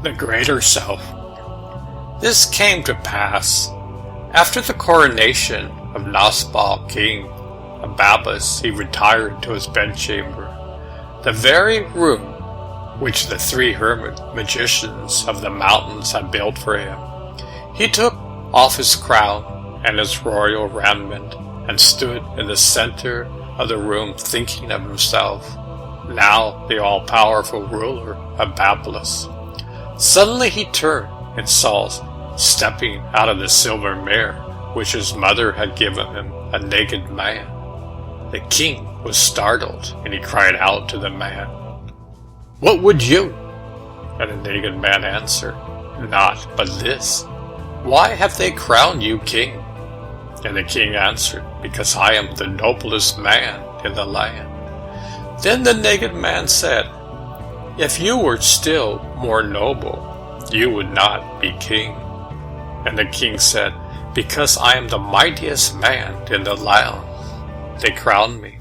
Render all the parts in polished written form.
the greater self. This came to pass after the coronation of Nasbal king of Babas. He retired to his bedchamber, the very room which the three hermit magicians of the mountains had built for him. He took off his crown and his royal raiment and stood in the center of the room thinking of himself, now the all-powerful ruler of Babylus. Suddenly he turned and saw, stepping out of the silver mirror which his mother had given him, a naked man. The king was startled, and he cried out to the man, "What would you?" And the naked man answered, "Naught but this. Why have they crowned you king?" And the king answered, "Because I am the noblest man in the land." Then the naked man said, "If you were still more noble, you would not be king." And the king said, "Because I am the mightiest man in the land, they crowned me."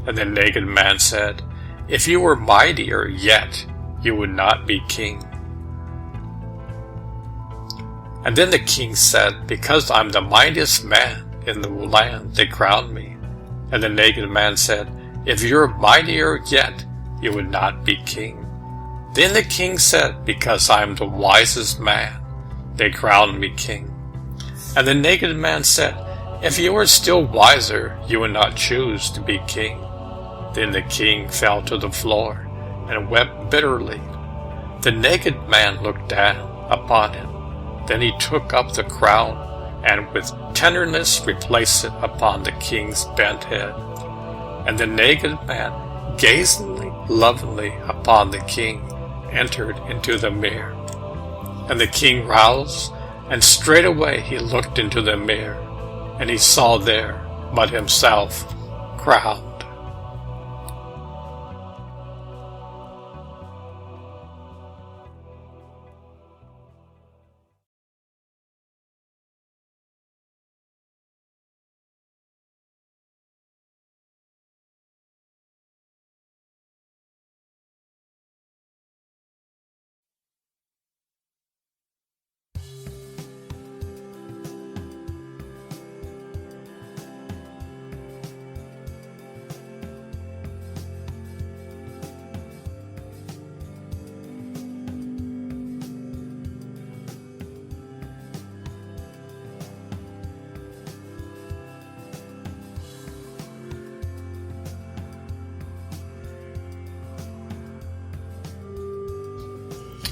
And the naked man said, "If you were mightier yet, you would not be king." And then the king said, "Because I'm the mightiest man in the land, they crowned me." And the naked man said, "If you're mightier yet, you would not be king." Then the king said, "Because I am the wisest man, they crowned me king." And the naked man said, "If you were still wiser, you would not choose to be king." Then the king fell to the floor and wept bitterly. The naked man looked down upon him. Then he took up the crown and with tenderness replaced it upon the king's bent head. And the naked man, gazing lovingly upon the king, entered into the mirror. And the king roused, and straightway he looked into the mirror, and he saw there but himself crowned.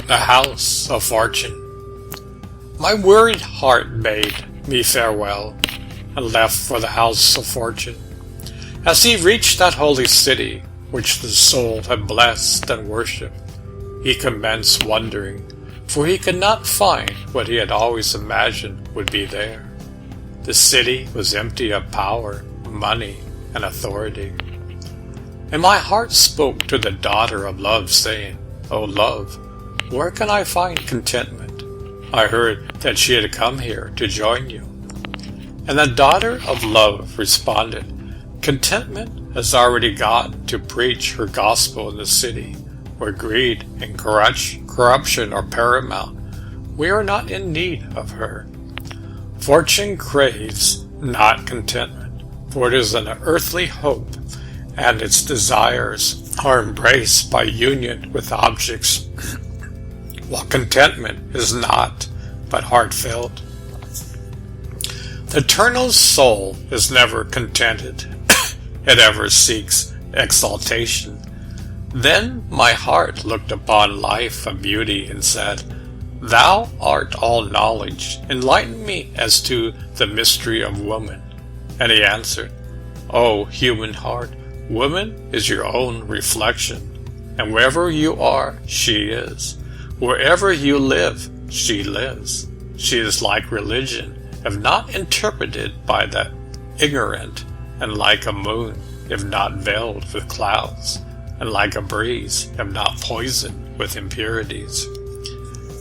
The House of Fortune. My wearied heart bade me farewell, and left for the House of Fortune. As he reached that holy city, which the soul had blessed and worshipped, he commenced wondering, for he could not find what he had always imagined would be there. The city was empty of power, money, and authority. And my heart spoke to the daughter of love, saying, "O love, where can I find contentment? I heard that she had come here to join you." And the daughter of love responded, "Contentment has already gone to preach her gospel in the city, where greed and corruption are paramount. We are not in need of her. Fortune craves not contentment, for it is an earthly hope, and its desires are embraced by union with objects, while contentment is not, but heartfelt. The eternal soul is never contented. It ever seeks exaltation." Then my heart looked upon life and beauty and said, "Thou art all knowledge. Enlighten me as to the mystery of woman." And he answered, "O human heart, woman is your own reflection, and wherever you are, she is. Wherever you live, she lives. She is like religion, if not interpreted by the ignorant, and like a moon, if not veiled with clouds, and like a breeze, if not poisoned with impurities."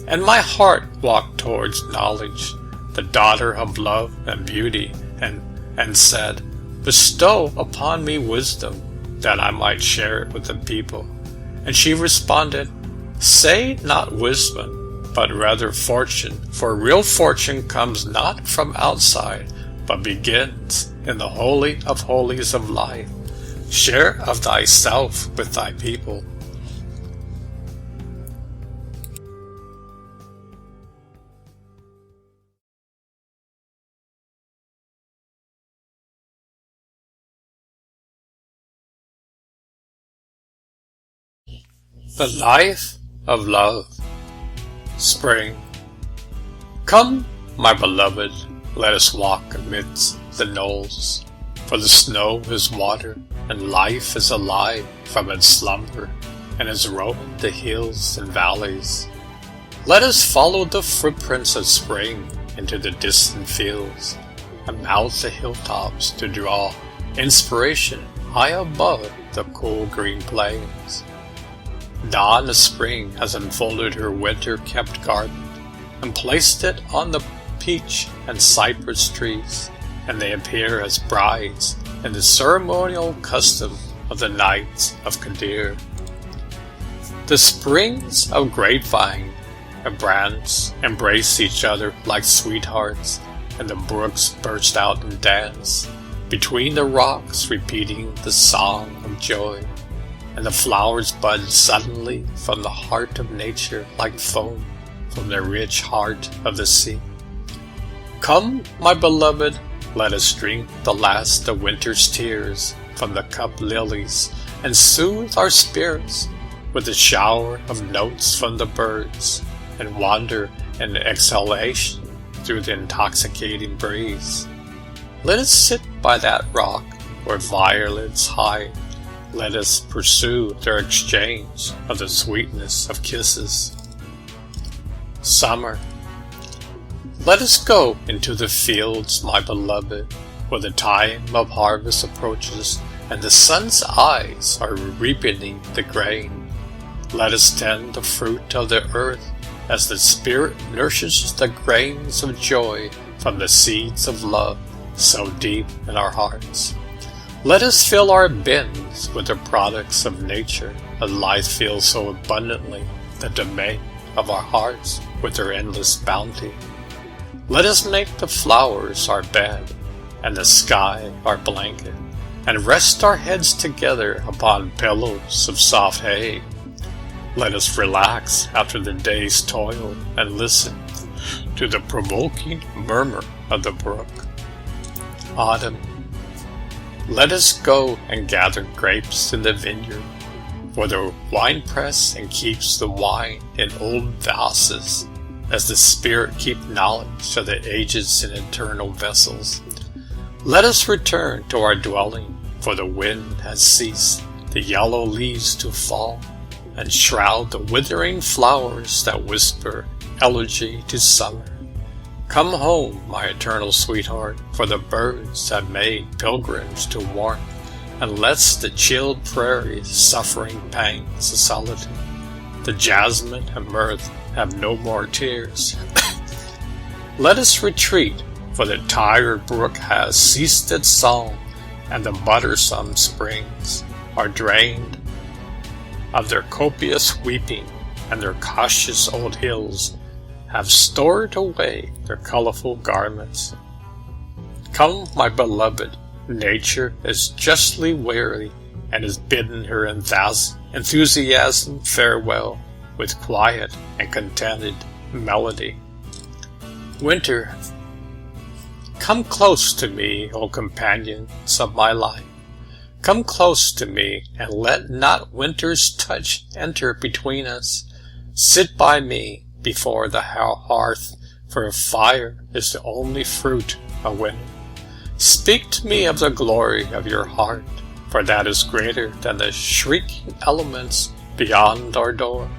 And my heart walked towards knowledge, the daughter of love and beauty, and said, "Bestow upon me wisdom, that I might share it with the people." And she responded, "Say not wisdom, but rather fortune, for real fortune comes not from outside, but begins in the holy of holies of life. Share of thyself with thy people. The life of love. Spring. Come, my beloved, let us walk amidst the knolls, for the snow is water, and life is alive from its slumber, and has roamed the hills and valleys. Let us follow the footprints of spring into the distant fields, and mount the hilltops to draw inspiration high above the cool green plains. Dawn of spring has unfolded her winter-kept garment, and placed it on the peach and cypress trees, and they appear as brides in the ceremonial custom of the Knights of Kahlil. The springs of grapevine and brands embrace each other like sweethearts, and the brooks burst out and dance between the rocks, repeating the song of joy. And the flowers bud suddenly from the heart of nature like foam from the rich heart of the sea. Come, my beloved, let us drink the last of winter's tears from the cup lilies, and soothe our spirits with a shower of notes from the birds, and wander in exhalation through the intoxicating breeze. Let us sit by that rock where violets hide. Let us pursue their exchange of the sweetness of kisses. Summer. Let us go into the fields, my beloved, where the time of harvest approaches, and the sun's eyes are ripening the grain. Let us tend the fruit of the earth, as the Spirit nurses the grains of joy from the seeds of love so deep in our hearts. Let us fill our bins with the products of nature, as life fills so abundantly the domain of our hearts with their endless bounty. Let us make the flowers our bed, and the sky our blanket, and rest our heads together upon pillows of soft hay. Let us relax after the day's toil, and listen to the provoking murmur of the brook. Autumn. Let us go and gather grapes in the vineyard, for the winepress and keeps the wine in old vases, as the Spirit keep knowledge of the ages in eternal vessels. Let us return to our dwelling, for the wind has ceased the yellow leaves to fall, and shroud the withering flowers that whisper elegy to summer. Come home, my eternal sweetheart, for the birds have made pilgrims to warmth, and lets the chilled prairies suffering pangs of solitude. The jasmine and mirth have no more tears. Let us retreat, for the tired brook has ceased its song, and the buttersome springs are drained of their copious weeping, and their cautious old hills have stored away their colorful garments. Come, my beloved, nature is justly weary, and has bidden her enthusiasm farewell with quiet and contented melody. Winter. Come close to me, O companions of my life. Come close to me, and let not winter's touch enter between us. Sit by me before the hearth, for a fire is the only fruit of winter. Speak to me of the glory of your heart, for that is greater than the shrieking elements beyond our door.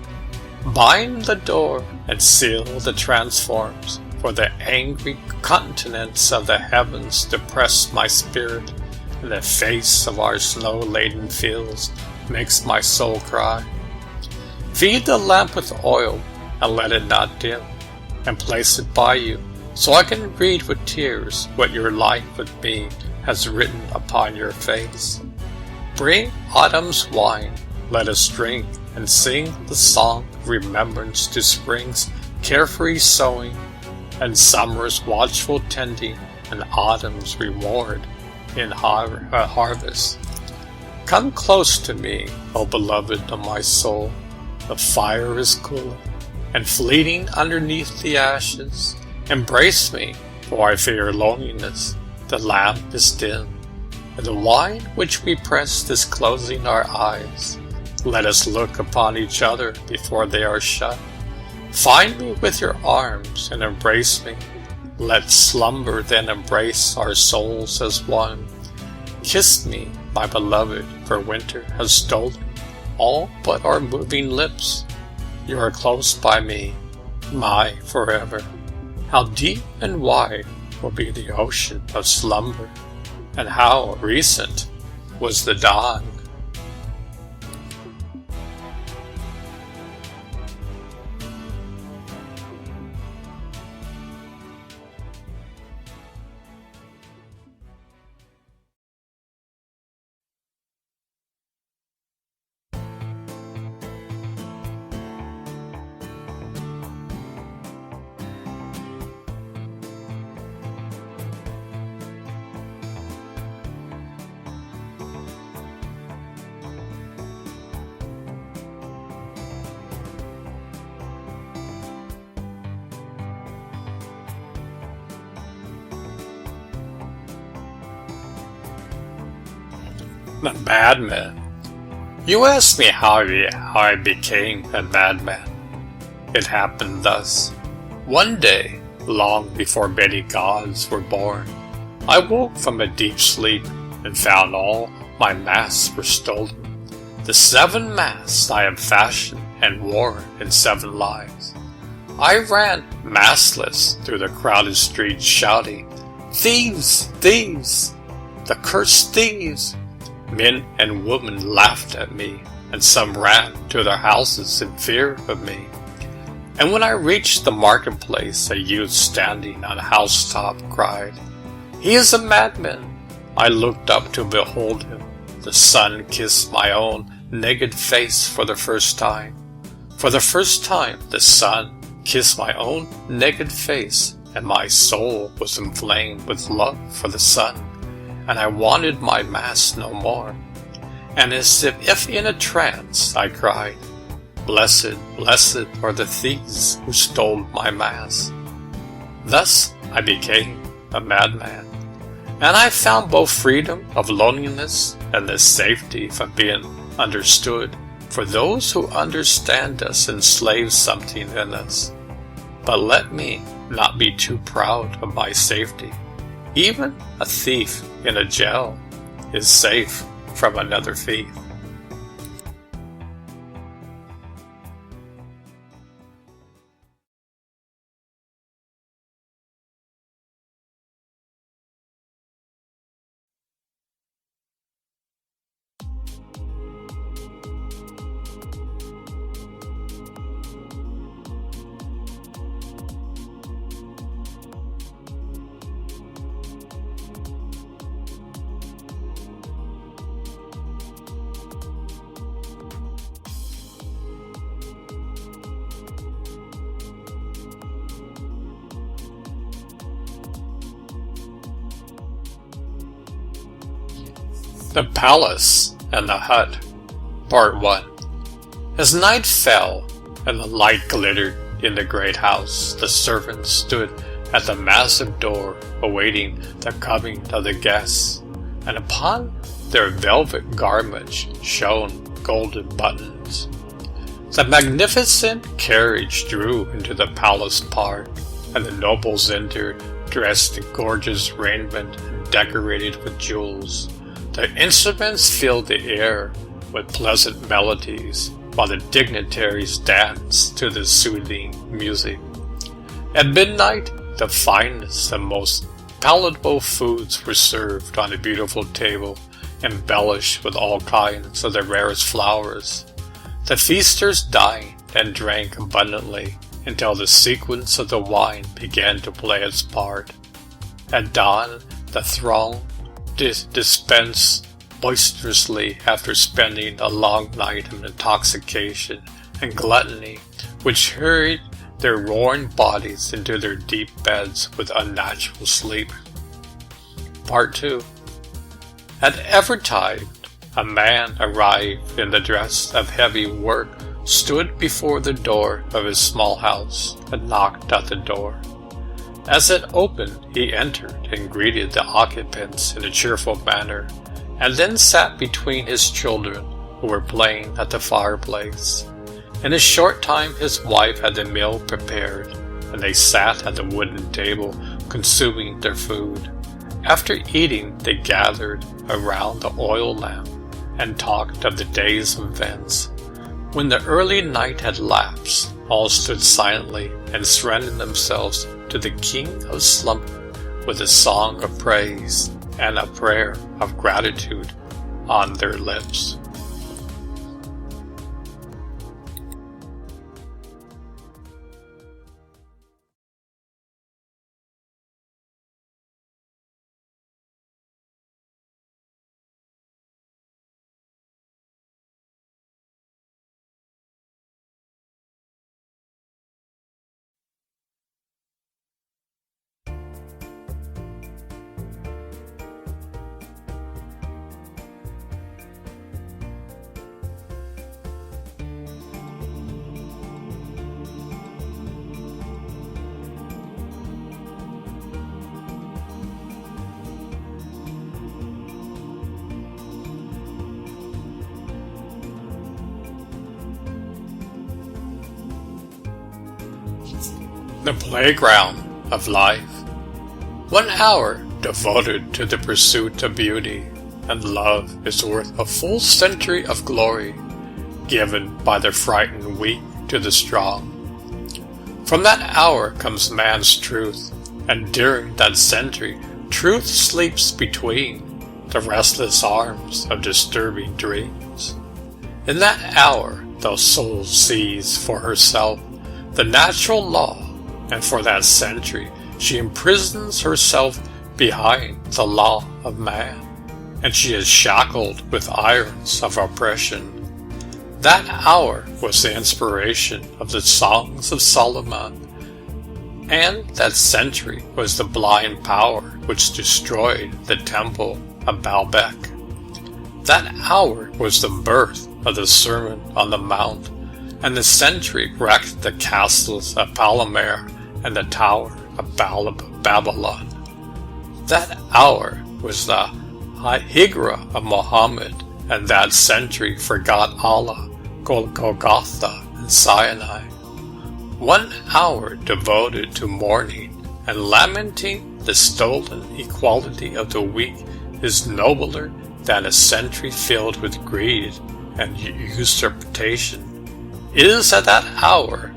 Bind the door and seal the transforms, for the angry continents of the heavens depress my spirit, and the face of our snow-laden fields makes my soul cry. Feed the lamp with oil, and let it not dim, and place it by you, so I can read with tears what your life with me has written upon your face. Bring autumn's wine, let us drink, and sing the song of remembrance to spring's carefree sowing, and summer's watchful tending, and autumn's reward in harvest. Come close to me, O beloved of my soul. The fire is cooling and fleeting underneath the ashes. Embrace me, for I fear loneliness. The lamp is dim, and the wine which we pressed is closing our eyes. Let us look upon each other before they are shut. Find me with your arms and embrace me. Let slumber then embrace our souls as one. Kiss me, my beloved, for winter has stolen all but our moving lips. You are close by me, my forever. How deep and wide will be the ocean of slumber, and how recent was the dawn. The madman. You ask me how I became a madman. It happened thus. One day, long before many gods were born, I woke from a deep sleep and found all my masks were stolen. The 7 masks I have fashioned and worn in 7 lives. I ran maskless through the crowded streets shouting, "Thieves! Thieves! The cursed thieves!" Men and women laughed at me, and some ran to their houses in fear of me. And when I reached the marketplace, a youth standing on a housetop cried, "He is a madman!" I looked up to behold him. The sun kissed my own naked face for the first time. For the first time, the sun kissed my own naked face, and my soul was inflamed with love for the sun. And I wanted my mask no more. And as if in a trance, I cried, "Blessed, blessed are the thieves who stole my mask." Thus I became a madman. And I found both freedom of loneliness and the safety from being understood, for those who understand us enslave something in us. But let me not be too proud of my safety. Even a thief in a jail is safe from another thief. The Palace and the Hut. Part 1. As night fell and the light glittered in the great house, the servants stood at the massive door awaiting the coming of the guests, and upon their velvet garments shone golden buttons. The magnificent carriage drew into the palace park, and the nobles entered dressed in gorgeous raiment and decorated with jewels. The instruments filled the air with pleasant melodies, while the dignitaries danced to the soothing music. At midnight, the finest and most palatable foods were served on a beautiful table, embellished with all kinds of the rarest flowers. The feasters dined and drank abundantly until the sequence of the wine began to play its part. At dawn, the throng dispensed boisterously after spending a long night of intoxication and gluttony, which hurried their worn bodies into their deep beds with unnatural sleep. Part 2. At Evertide, a man arrived in the dress of heavy work, stood before the door of his small house, and knocked at the door. As it opened, he entered and greeted the occupants in a cheerful manner, and then sat between his children, who were playing at the fireplace. In a short time his wife had the meal prepared, and they sat at the wooden table, consuming their food. After eating, they gathered around the oil lamp, and talked of the day's events. When the early night had lapsed, all stood silently and surrendered themselves to the King of Slumber with a song of praise and a prayer of gratitude on their lips. The playground of life. 1 hour devoted to the pursuit of beauty and love is worth a full century of glory given by the frightened weak to the strong. From that hour comes man's truth, and during that century truth sleeps between the restless arms of disturbing dreams. In that hour the soul sees for herself the natural law, and for that century she imprisons herself behind the law of man, and she is shackled with irons of oppression. That hour was the inspiration of the songs of Solomon, and that century was the blind power which destroyed the temple of Baalbek. That hour was the birth of the Sermon on the Mount, and the century wrecked the castles of Palomar and the Tower of Babylon. That hour was the Hijra of Muhammad, and that century forgot Allah, Golgotha, and Sinai. 1 hour devoted to mourning and lamenting the stolen equality of the weak is nobler than a century filled with greed and usurpation. It is at that hour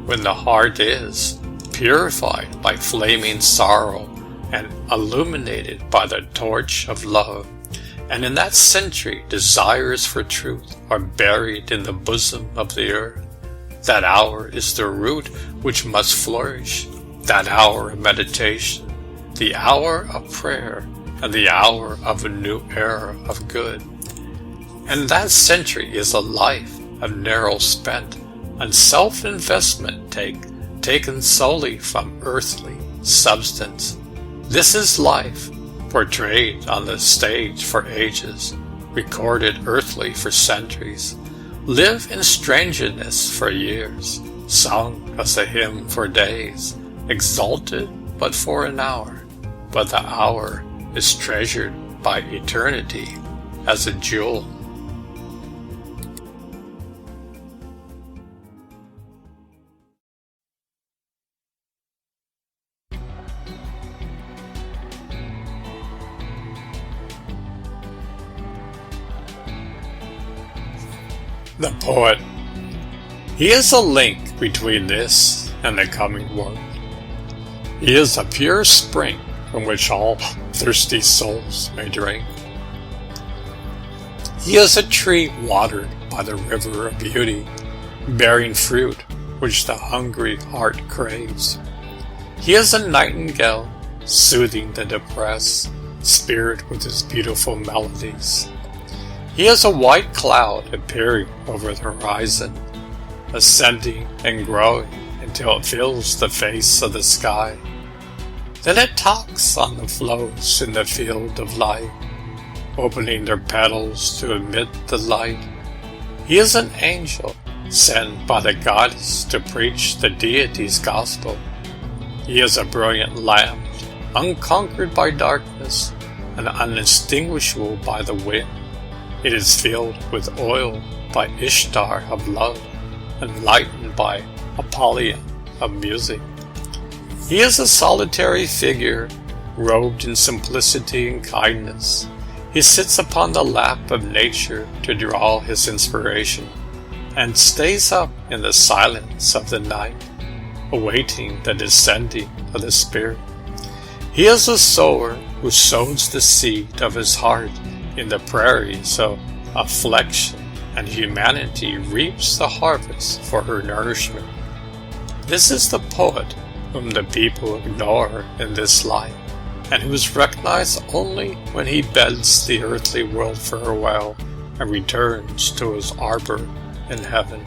when the heart is purified by flaming sorrow and illuminated by the torch of love, and in that century desires for truth are buried in the bosom of the earth. That hour is the root which must flourish, that hour of meditation, the hour of prayer, and the hour of a new era of good. And that century is a life of narrow spent on self-investment taken solely from earthly substance. This is life, portrayed on the stage for ages, recorded earthly for centuries, live in strangeness for years, sung as a hymn for days, exalted but for an hour, but the hour is treasured by eternity as a jewel. The poet. He is a link between this and the coming world. He is a pure spring from which all thirsty souls may drink. He is a tree watered by the river of beauty, bearing fruit which the hungry heart craves. He is a nightingale, soothing the depressed spirit with his beautiful melodies. He is a white cloud appearing over the horizon, ascending and growing and till it fills the face of the sky. Then it talks on the flows in the field of light, opening their petals to admit the light. He is an angel sent by the goddess to preach the deity's gospel. He is a brilliant lamp, unconquered by darkness and unextinguishable by the wind. It is filled with oil by Ishtar of love, and lightened by Apollyon of music. He is a solitary figure, robed in simplicity and kindness. He sits upon the lap of nature to draw his inspiration, and stays up in the silence of the night, awaiting the descending of the Spirit. He is a sower who sows the seed of his heart in the prairies of affliction, and humanity reaps the harvest for her nourishment. This is the poet whom the people ignore in this life, and who is recognized only when he bids the earthly world farewell and returns to his arbor in heaven.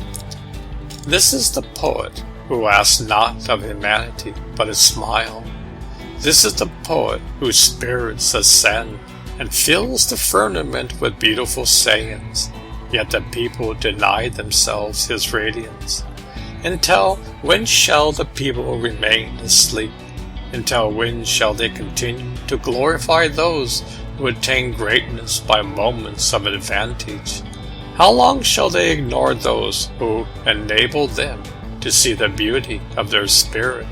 This is the poet who asks not of humanity but a smile. This is the poet whose spirits ascend and fills the firmament with beautiful sayings, yet the people deny themselves his radiance. Until when shall the people remain asleep? Until when shall they continue to glorify those who attain greatness by moments of advantage? How long shall they ignore those who enable them to see the beauty of their spirit,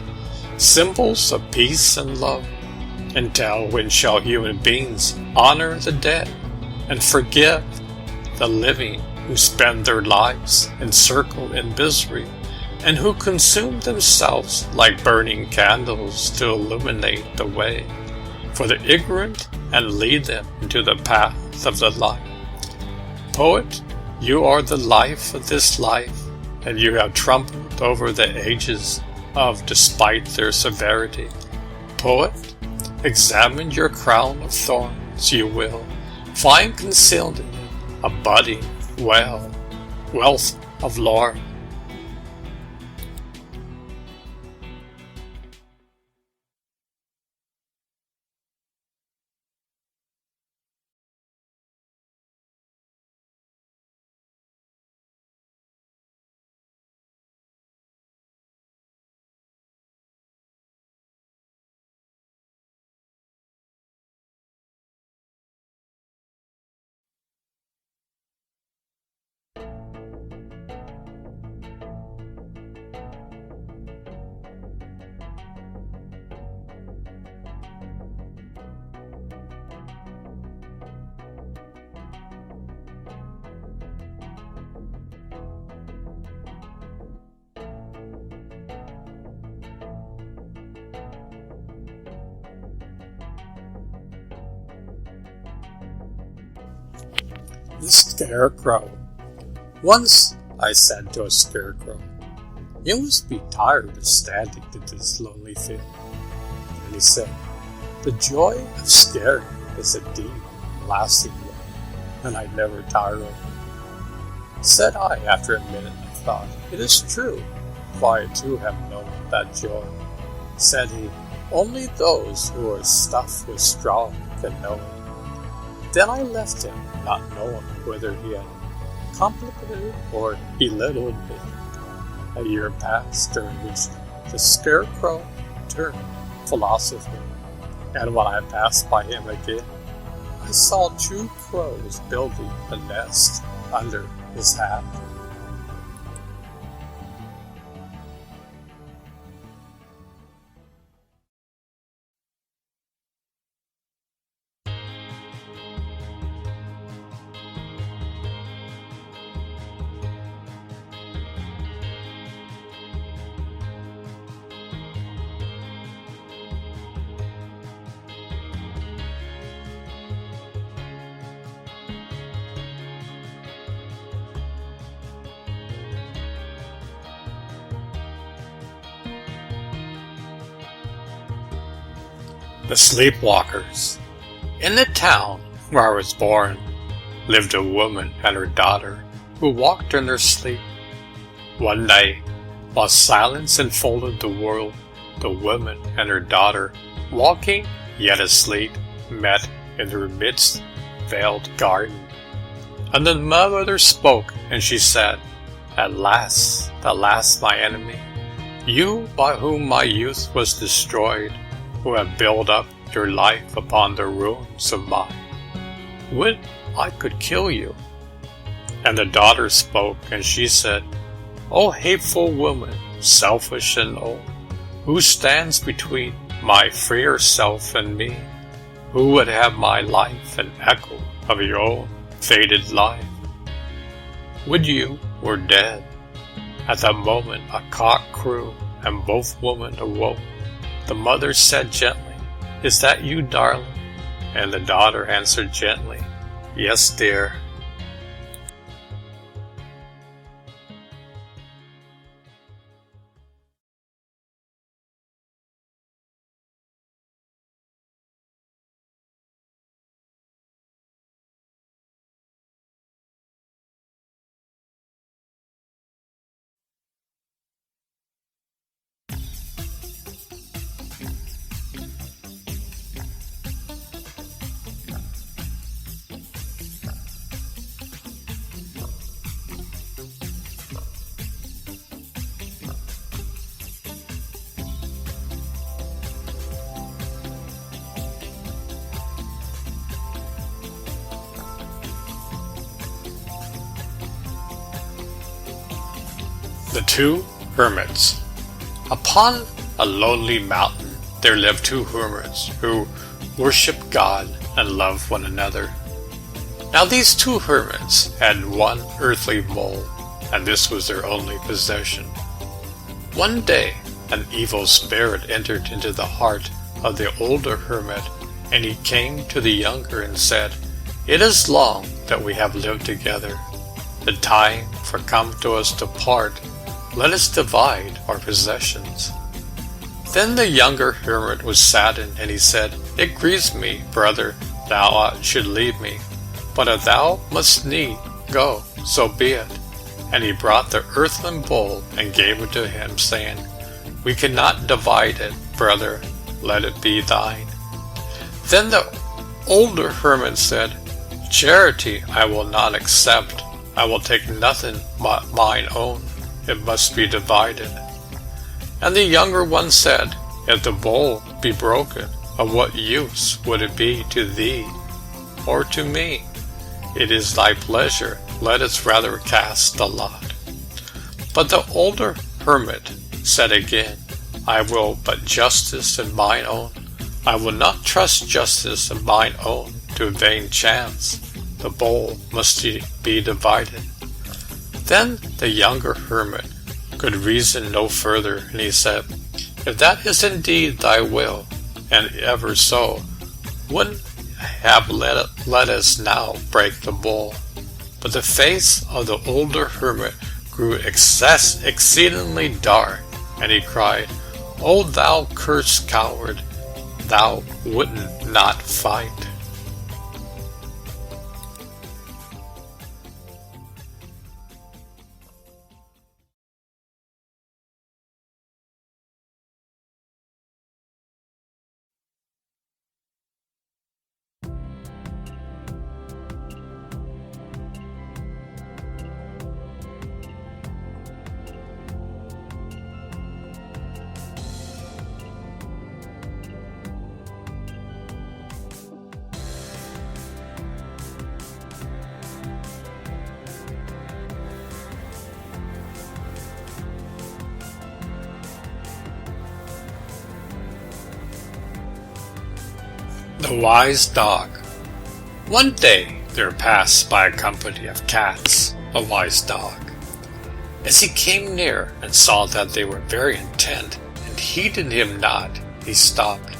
symbols of peace and love? Until when shall human beings honor the dead and forgive the living who spend their lives encircled in misery, and who consume themselves like burning candles to illuminate the way for the ignorant and lead them into the path of the light? Poet, you are the life of this life, and you have trampled over the ages of despite their severity. Poet, examine your crown of thorns, you will find concealed in it a budding wealth of lore. The Scarecrow. Once I said to a scarecrow, "You must be tired of standing in this lonely field." And he said, "The joy of scaring is a deep, lasting one, and I never tire of it." Said I after a minute of thought, "It is true, for I too have known that joy." Said he, "Only those who are stuffed with straw can know it." Then I left him, not knowing whether he had complimented or belittled me. A year passed, during which the scarecrow turned philosopher, and when I passed by him again, I saw 2 crows building a nest under his hat. The Sleepwalkers. In the town where I was born lived a woman and her daughter who walked in their sleep. One night, while silence enfolded the world, the woman and her daughter, walking yet asleep, met in her midst veiled garden. And the mother spoke, and she said, At last, my enemy, you by whom my youth was destroyed, who have built up your life upon the ruins of mine, would I could kill you. And the daughter spoke, and she said, O hateful woman, selfish and old, who stands between my freer self and me? Who would have my life an echo of your own faded life? Would you were dead. At that moment a cock crew, and both women awoke. The mother said gently, Is that you, darling? And the daughter answered gently, Yes, dear. The Two Hermits. Upon a lonely mountain there lived two hermits who worshiped God and loved one another. Now these two hermits had one earthly mole, and this was their only possession. One day an evil spirit entered into the heart of the older hermit, and he came to the younger and said, It is long that we have lived together. The time for come to us to part. Let us divide our possessions. Then the younger hermit was saddened, and he said, It grieves me, brother, thou should leave me. But if thou must need go, so be it. And he brought the earthen bowl and gave it to him, saying, We cannot divide it, brother, let it be thine. Then the older hermit said, Charity I will not accept. I will take nothing but mine own. It must be divided. And the younger one said, If the bowl be broken, of what use would it be to thee or to me? It is thy pleasure, let us rather cast the lot. But the older hermit said again, I will but justice in mine own. I will not trust justice in mine own to vain chance. The bowl must be divided. Then the younger hermit could reason no further, and he said, If that is indeed thy will, and ever so, wouldn't have let us now break the bowl. But the face of the older hermit grew exceedingly dark, and he cried, O thou cursed coward, thou wouldn't not fight. The Wise Dog. One day there passed by a company of cats a wise dog. As he came near and saw that they were very intent and heeded him not, he stopped.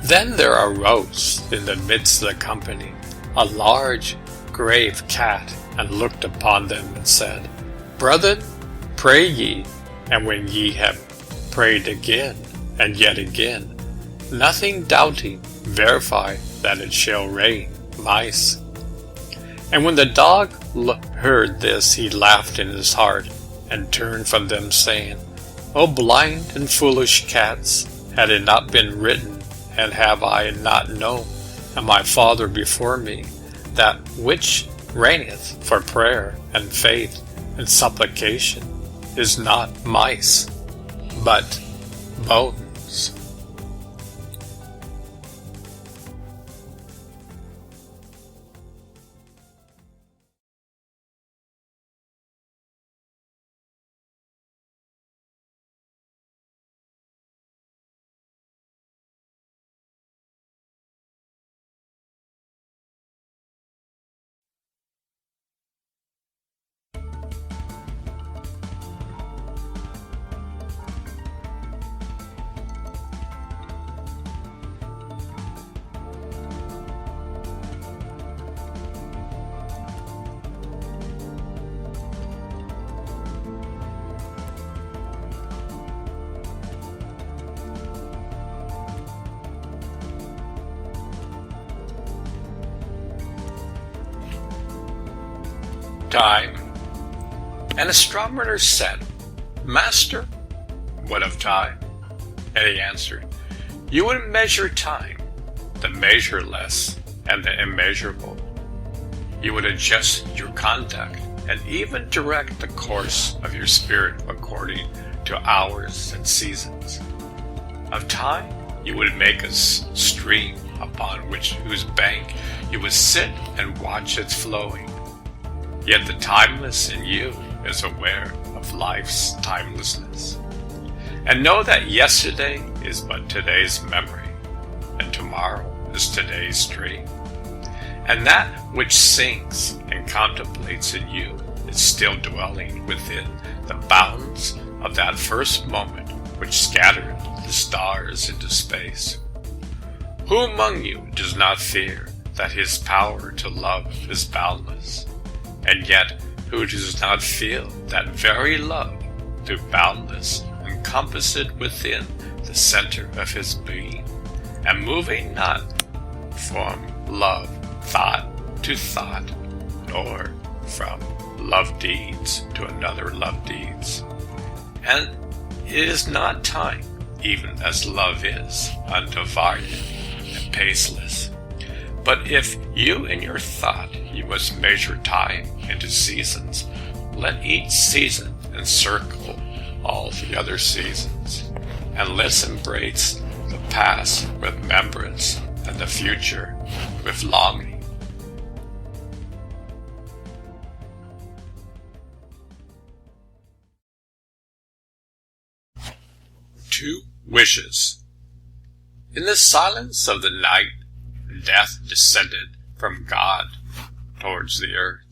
Then there arose in the midst of the company a large, grave cat, and looked upon them and said, Brethren, pray ye, and when ye have prayed again and yet again, nothing doubting, verify that it shall rain mice. And when the dog heard this, he laughed in his heart, and turned from them, saying, O blind and foolish cats, had it not been written, and have I not known, and my Father before me, that which reigneth for prayer and faith and supplication is not mice, but bones. Time. An astronomer said, Master, what of time? And he answered, You would measure time, the measureless and the immeasurable. You would adjust your conduct and even direct the course of your spirit according to hours and seasons. Of time, you would make a stream upon whose bank you would sit and watch its flowing. Yet the timeless in you is aware of life's timelessness. And know that yesterday is but today's memory, and tomorrow is today's dream. And that which sings and contemplates in you is still dwelling within the bounds of that first moment which scattered the stars into space. Who among you does not fear that his power to love is boundless? And yet, who does not feel that very love, through boundless, encompass it within the center of his being, and moving not from love thought to thought, nor from love deeds to another love deeds? And it is not time, even as love is, undivided and paceless. But if you in your thought you must measure time into seasons, let each season encircle all the other seasons, and let's embrace the past with remembrance and the future with longing. Two wishes. In the silence of the night, death descended from God towards the earth.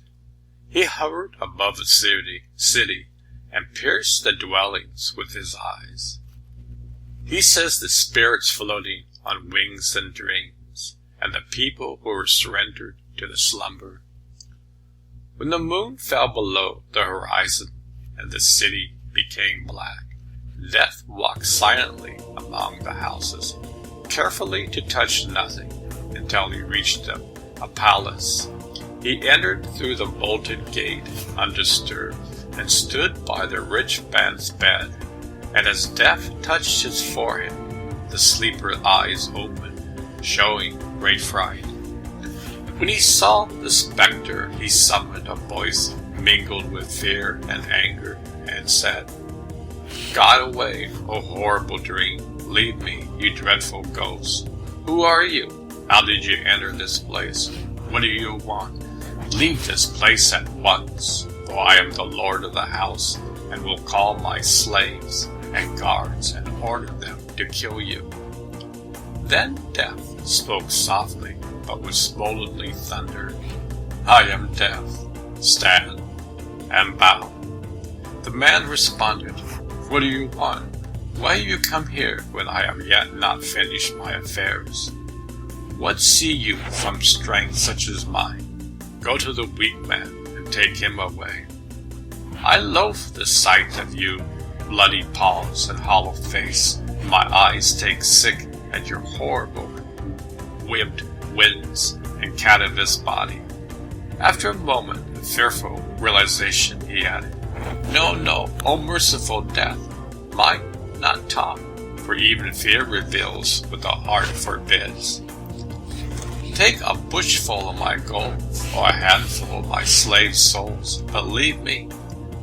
He hovered above the city and pierced the dwellings with his eyes. He says the spirits floating on wings and dreams, and the people who were surrendered to the slumber. When the moon fell below the horizon and the city became black, Death walked silently among the houses, carefully to touch nothing, until he reached a palace. He entered through the bolted gate undisturbed, and stood by the rich man's bed. And as Death touched his forehead, the sleeper's eyes opened, showing great fright. When he saw the spectre, he summoned a voice mingled with fear and anger, and said, "God away, O horrible dream! Leave me, you dreadful ghost! Who are you? How did you enter this place? What do you want? Leave this place at once, for I am the lord of the house, and will call my slaves and guards and order them to kill you." Then Death spoke softly, but with smolderingly thundered, "I am Death. Stand and bow." The man responded, "What do you want? Why have you come here when I have yet not finished my affairs? What see you from strength such as mine? Go to the weak man and take him away. I loathe the sight of you, bloody palms and hollow face. My eyes take sick at your horrible, webbed winds and cadaverous body." After a moment of fearful realization, he added, No, no, O merciful death, might not talk, for even fear reveals what the heart forbids. Take a bushful of my gold, or a handful of my slave souls, but leave me.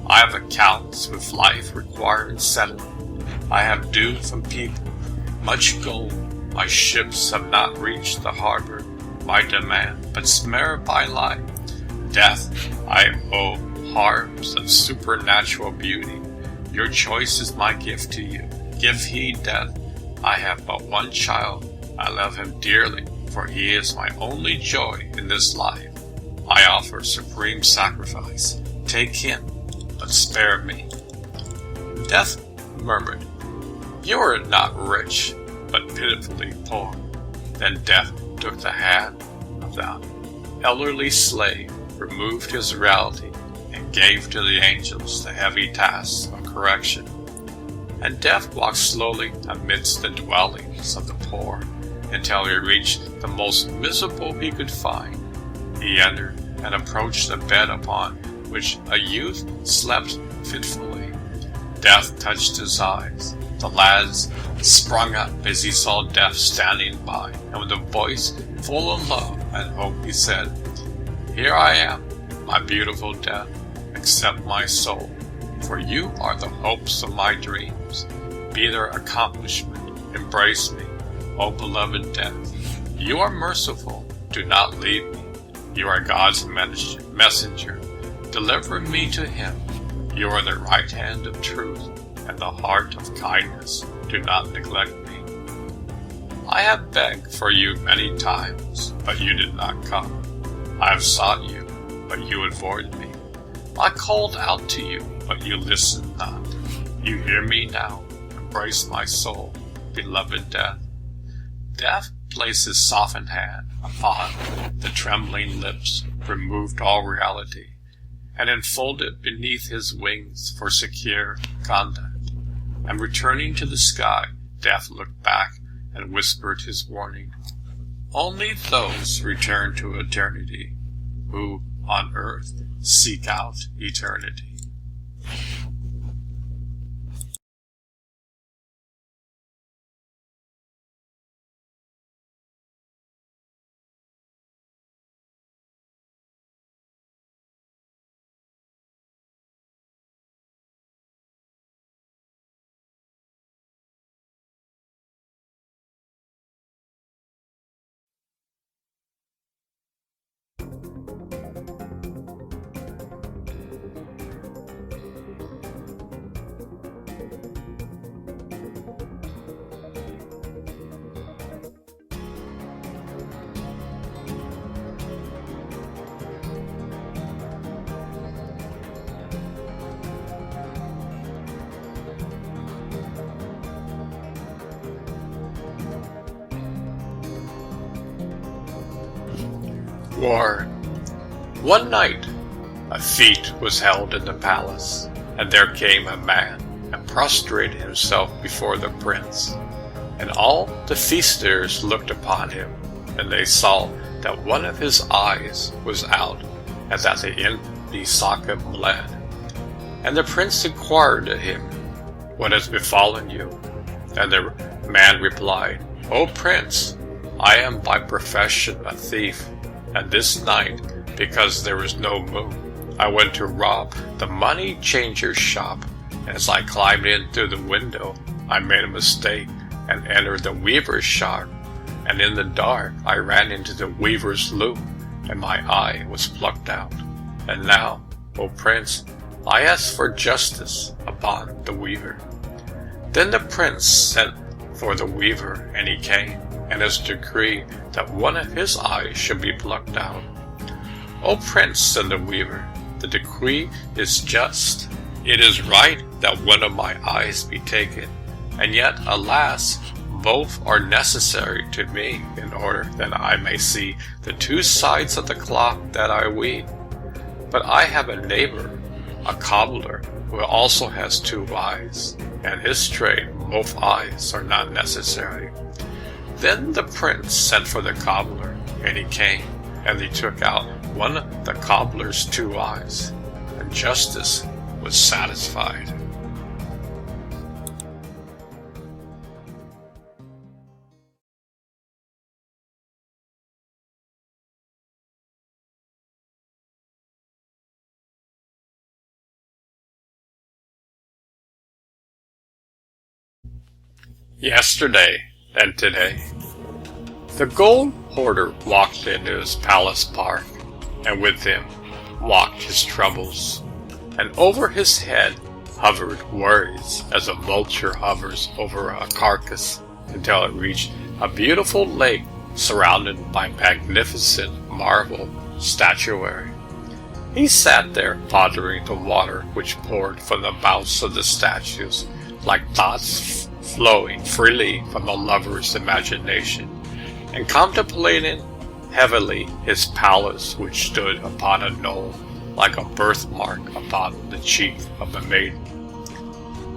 I have accounts with life requiring settling. I have due from people much gold. My ships have not reached the harbor. My demand but smear by life. Death, I owe harps of supernatural beauty. Your choice is my gift to you. Give heed, death. I have but one child. I love him dearly, for he is my only joy in this life. I offer supreme sacrifice. Take him, but spare me. Death murmured, You are not rich, but pitifully poor. Then Death took the hand of the elderly slave, removed his reality, and gave to the angels the heavy task of correction. And Death walked slowly amidst the dwellings of the poor, until he reached the most miserable he could find. He entered and approached the bed upon which a youth slept fitfully. Death touched his eyes. The lads sprung up as he saw Death standing by, and with a voice full of love and hope he said, Here I am, my beautiful Death, accept my soul, for you are the hopes of my dreams. Be their accomplishment, embrace me, O beloved Death. You are merciful, do not leave me. You are God's messenger, deliver me to him. You are the right hand of truth, and the heart of kindness, do not neglect me. I have begged for you many times, but you did not come. I have sought you, but you avoided me. I called out to you, but you listened not. You hear me now, embrace my soul, beloved Death. Death placed his softened hand upon the trembling lips, removed all reality, and enfolded beneath his wings for secure conduct. And returning to the sky, Death looked back and whispered his warning. Only those return to eternity who, on earth, seek out eternity. War. One night, a feast was held in the palace, and there came a man and prostrated himself before the prince. And all the feasters looked upon him, and they saw that one of his eyes was out, and that the empty socket bled. And the prince inquired of him, What has befallen you? And the man replied, O prince, I am by profession a thief, and this night, because there was no moon, I went to rob the money changer's shop. As I climbed in through the window, I made a mistake and entered the weaver's shop, and in the dark I ran into the weaver's loom, and my eye was plucked out. And now, O prince, I ask for justice upon the weaver. Then the prince sent for the weaver, and he came, and has decreed that one of his eyes should be plucked out. O prince, said the weaver, the decree is just. It is right that one of my eyes be taken, and yet, alas, both are necessary to me in order that I may see the two sides of the cloth that I weave. But I have a neighbor, a cobbler, who also has two eyes, and his trade both eyes are not necessary. Then the prince sent for the cobbler, and he came, and he took out one of the cobbler's two eyes, and justice was satisfied. Yesterday and today. The gold hoarder walked into his palace park, and with him walked his troubles, and over his head hovered worries as a vulture hovers over a carcass until it reached a beautiful lake surrounded by magnificent marble statuary. He sat there pondering the water which poured from the mouths of the statues like thoughts flowing freely from the lover's imagination, and contemplating heavily his palace which stood upon a knoll like a birthmark upon the cheek of a maiden.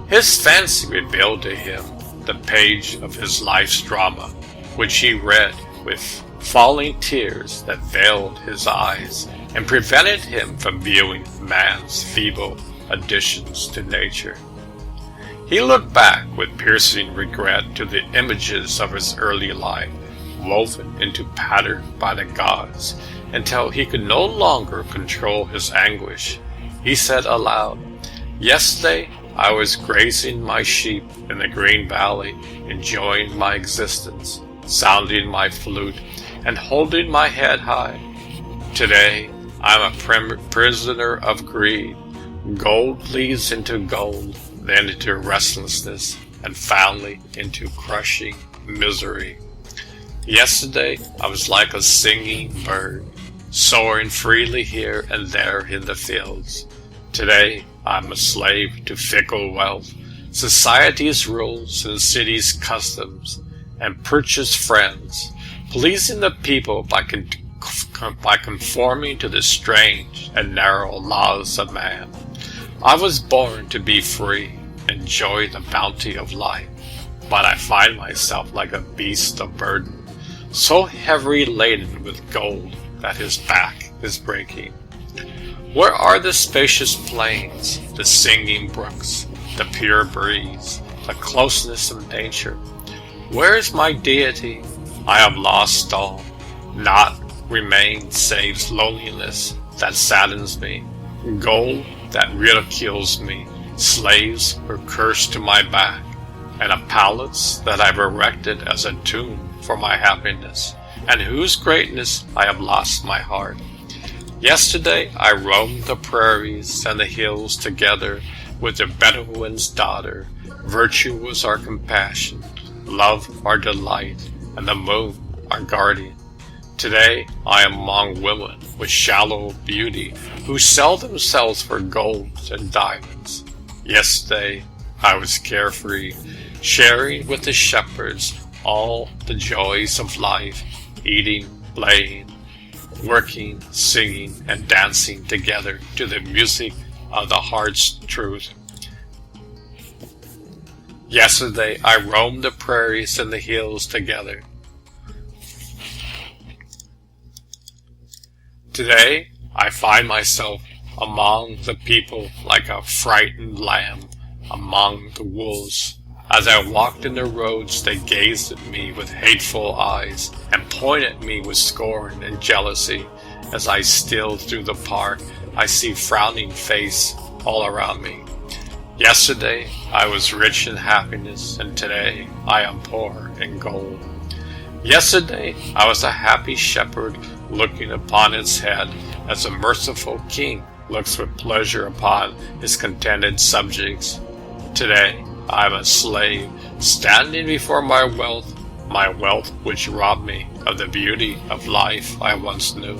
His fancy revealed to him the page of his life's drama, which he read with falling tears that veiled his eyes and prevented him from viewing man's feeble additions to nature. He looked back with piercing regret to the images of his early life, woven into pattern by the gods, until he could no longer control his anguish. He said aloud, "Yesterday I was grazing my sheep in the green valley, enjoying my existence, sounding my flute, and holding my head high. Today I am a prisoner of greed. Gold leads into gold, then into restlessness, and finally into crushing misery. Yesterday I was like a singing bird, soaring freely here and there in the fields. Today I am a slave to fickle wealth, society's rules and city's customs, and purchased friends, pleasing the people by conforming to the strange and narrow laws of man. I was born to be free, enjoy the bounty of life, but I find myself like a beast of burden, so heavily laden with gold that his back is breaking. Where are the spacious plains, the singing brooks, the pure breeze, the closeness of nature? Where is my deity? I have lost all. Naught remains save loneliness that saddens me, gold that ridicules me, slaves who curse to my back, and a palace that I've erected as a tomb for my happiness, and whose greatness I have lost my heart. Yesterday I roamed the prairies and the hills together with the Bedouin's daughter. Virtue was our compassion, love our delight, and the moon our guardian. Today I am among women with shallow beauty who sell themselves for gold and diamonds. Yesterday I was carefree, sharing with the shepherds all the joys of life, eating, playing, working, singing, and dancing together to the music of the heart's truth. Yesterday I roamed the prairies and the hills together. Today I find myself among the people like a frightened lamb among the wolves. As I walked in the roads, they gazed at me with hateful eyes and pointed at me with scorn and jealousy. As I steal through the park, I see frowning face all around me. Yesterday I was rich in happiness, and today I am poor in gold. Yesterday I was a happy shepherd looking upon its head as a merciful king looks with pleasure upon his contented subjects. Today I am a slave standing before my wealth which robbed me of the beauty of life I once knew.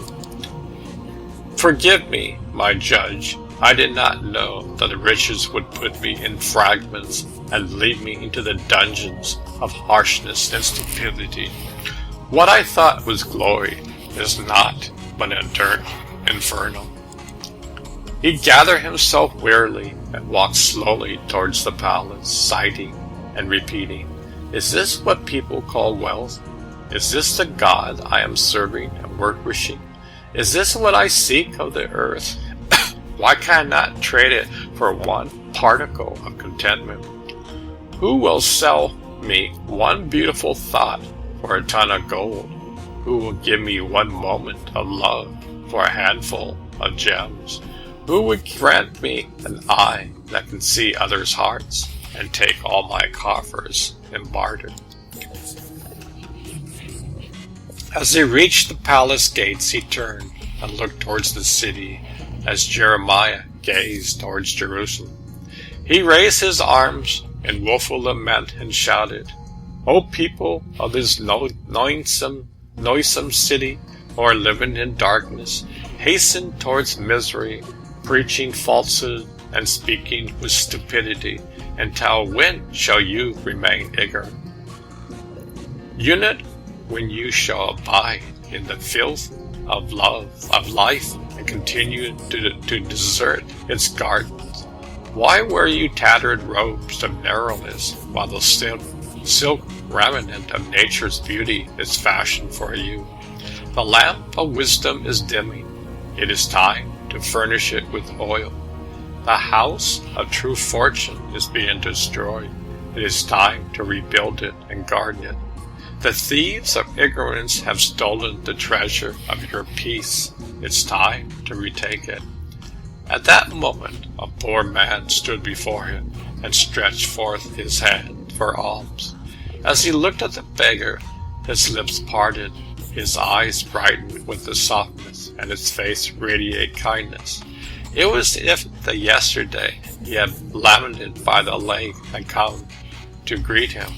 Forgive me, my judge, I did not know that the riches would put me in fragments and lead me into the dungeons of harshness and stupidity. What I thought was glory is not but infernal. He gathered himself wearily and walked slowly towards the palace, sighing and repeating, "Is this what people call wealth? Is this the God I am serving and worshiping? Is this what I seek of the earth? Why can I not trade it for one particle of contentment? Who will sell me one beautiful thought for a ton of gold? Who will give me one moment of love for a handful of gems? Who would grant me an eye that can see others' hearts and take all my coffers in barter? As he reached the palace gates, he turned and looked towards the city as Jeremiah gazed towards Jerusalem. He raised his arms in woeful lament and shouted, "O people of this noisome city, who are living in darkness, hasten towards misery, preaching falsehood and speaking with stupidity. Until when shall you remain ignorant? Unit, when you shall abide in the filth of life, and continue to desert its gardens? Why wear you tattered robes of narrowness, while the silk remnant of nature's beauty is fashioned for you? The lamp of wisdom is dimming. It is time to furnish it with oil. The house of true fortune is being destroyed. It is time to rebuild it and guard it. The thieves of ignorance have stolen the treasure of your peace. It's time to retake it." At that moment, a poor man stood before him and stretched forth his hand for alms. As he looked at the beggar, his lips parted, his eyes brightened with the softness, and his face radiated kindness. It was as if the yesterday he had lamented by the lake had come to greet him.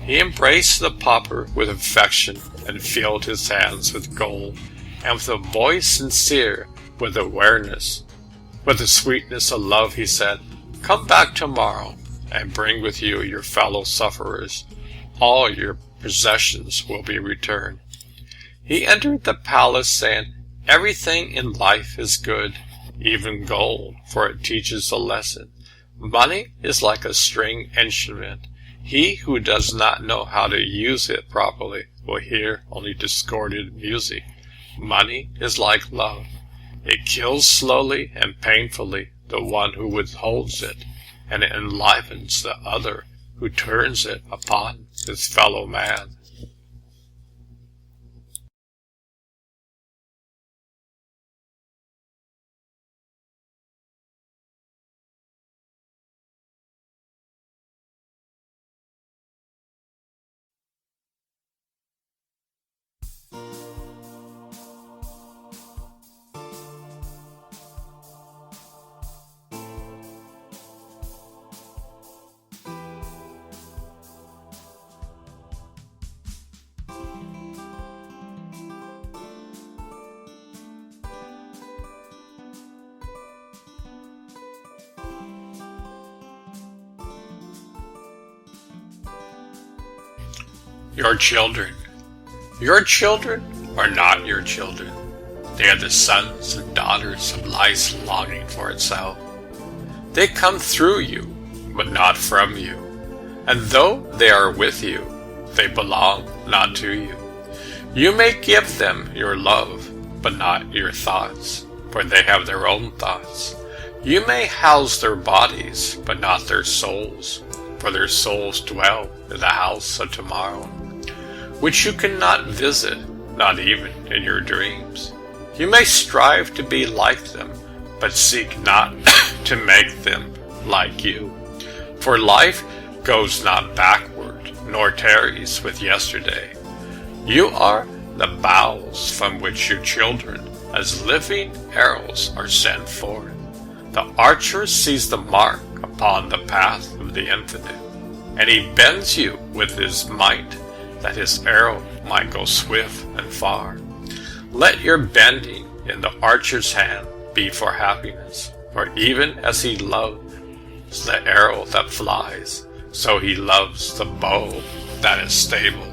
He embraced the pauper with affection and filled his hands with gold, and with a voice sincere with the sweetness of love, he said, "Come back tomorrow and bring with you your fellow sufferers. All your possessions will be returned." He entered the palace saying, "Everything in life is good, even gold, for it teaches a lesson. Money is like a string instrument. He who does not know how to use it properly will hear only discordant music. Money is like love. It kills slowly and painfully the one who withholds it, and it enlivens the other who turns it upon his fellow man." Your children. Your children are not your children. They are the sons and daughters of life's longing for itself. They come through you, but not from you. And though they are with you, they belong not to you. You may give them your love, but not your thoughts, for they have their own thoughts. You may house their bodies, but not their souls, for their souls dwell in the house of tomorrow, which you cannot visit, not even in your dreams. You may strive to be like them, but seek not to make them like you. For life goes not backward, nor tarries with yesterday. You are the bows from which your children, as living arrows, are sent forth. The archer sees the mark upon the path of the infinite, and he bends you with his might, that his arrow might go swift and far. Let your bending in the archer's hand be for happiness, for even as he loves the arrow that flies, so he loves the bow that is stable.